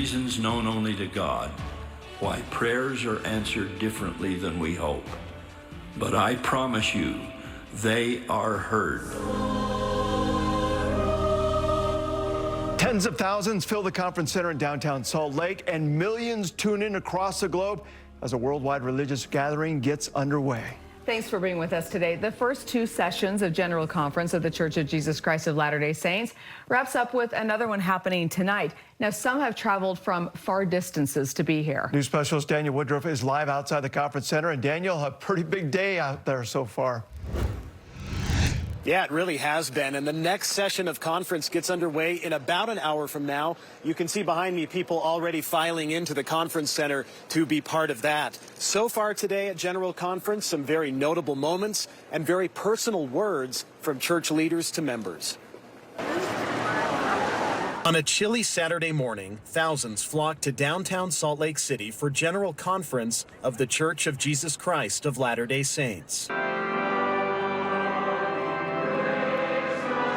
reasons known only to God why prayers are answered differently than we hope. But I promise you, they are heard. Tens of thousands fill the conference center in downtown Salt Lake, and millions tune in across the globe as a worldwide religious gathering gets underway. Thanks for being with us today. The first two sessions of General Conference of the Church of Jesus Christ of Latter-day Saints wraps up with another one happening tonight. Now, some have traveled from far distances to be here. News specialist Daniel Woodruff is live outside the conference center. And Daniel, a pretty big day out there so far. Yeah, it really has been. And the next session of conference gets underway in about an hour from now. You can see behind me people already filing into the conference center to be part of that. So far today at General Conference, some very notable moments and very personal words from church leaders to members. On a chilly Saturday morning, thousands flocked to downtown Salt Lake City for General Conference of the Church of Jesus Christ of Latter-day Saints.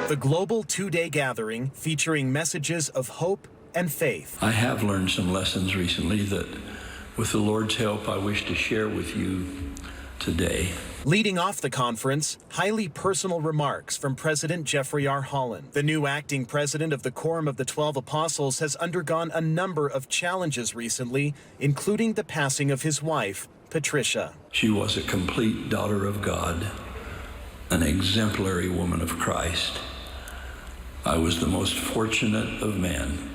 The global two-day gathering featuring messages of hope and faith. I have learned some lessons recently that, with the Lord's help, I wish to share with you today. Leading off the conference, highly personal remarks from President Jeffrey R. Holland. The new acting president of the Quorum of the 12 Apostles has undergone a number of challenges recently, including the passing of his wife, Patricia. She was a complete daughter of God, an exemplary woman of Christ. I was the most fortunate of men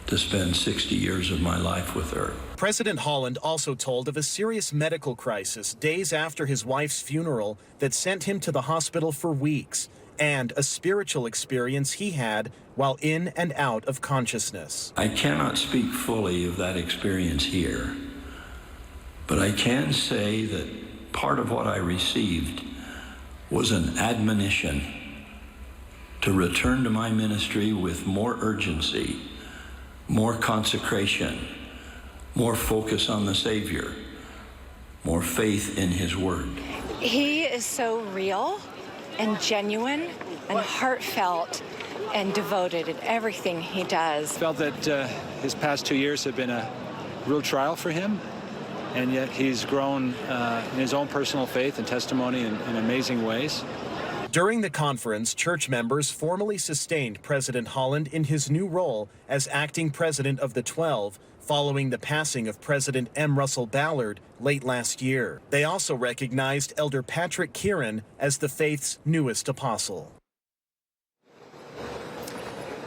to spend 60 years of my life with her. President Holland also told of a serious medical crisis days after his wife's funeral that sent him to the hospital for weeks, and a spiritual experience he had while in and out of consciousness. I cannot speak fully of that experience here, but I can say that part of what I received was an admonition to return to my ministry with more urgency, more consecration, more focus on the Savior, more faith in His Word. He is so real and genuine and heartfelt and devoted in everything he does. Felt that his past 2 years have been a real trial for him, and yet he's grown in his own personal faith and testimony in amazing ways. During the conference, church members formally sustained President Holland in his new role as acting president of the 12, following the passing of President M. Russell Ballard late last year. They also recognized Elder Patrick Kieran as the faith's newest apostle.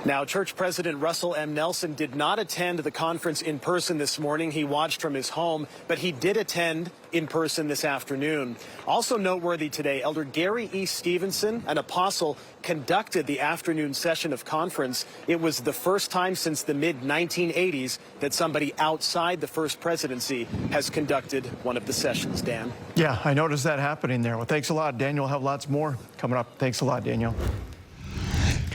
Now, Church President Russell M. Nelson did not attend the conference in person this morning. He watched from his home, but he did attend in person this afternoon. Also noteworthy today, Elder Gary E. Stevenson, an apostle, conducted the afternoon session of conference. It was the first time since the mid-1980s that somebody outside the First Presidency has conducted one of the sessions. Dan? Yeah, I noticed that happening there. Well, thanks a lot, Daniel. We'll have lots more coming up. Thanks a lot, Daniel.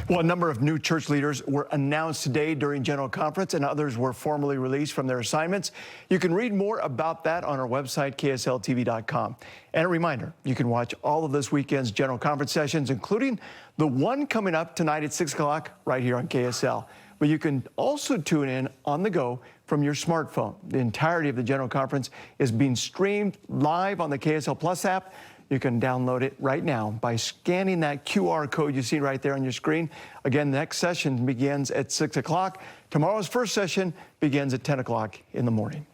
Well, a number of new church leaders were announced today during General Conference, and others were formally released from their assignments. You can read more about that on our website, ksltv.com. And a reminder, you can watch all of this weekend's General Conference sessions, including the one coming up tonight at 6 o'clock right here on KSL. But you can also tune in on the go from your smartphone. The entirety of the General Conference is being streamed live on the KSL Plus app. You can download it right now by scanning that QR code you see right there on your screen. Again, the next session begins at 6 o'clock. Tomorrow's first session begins at 10 o'clock in the morning.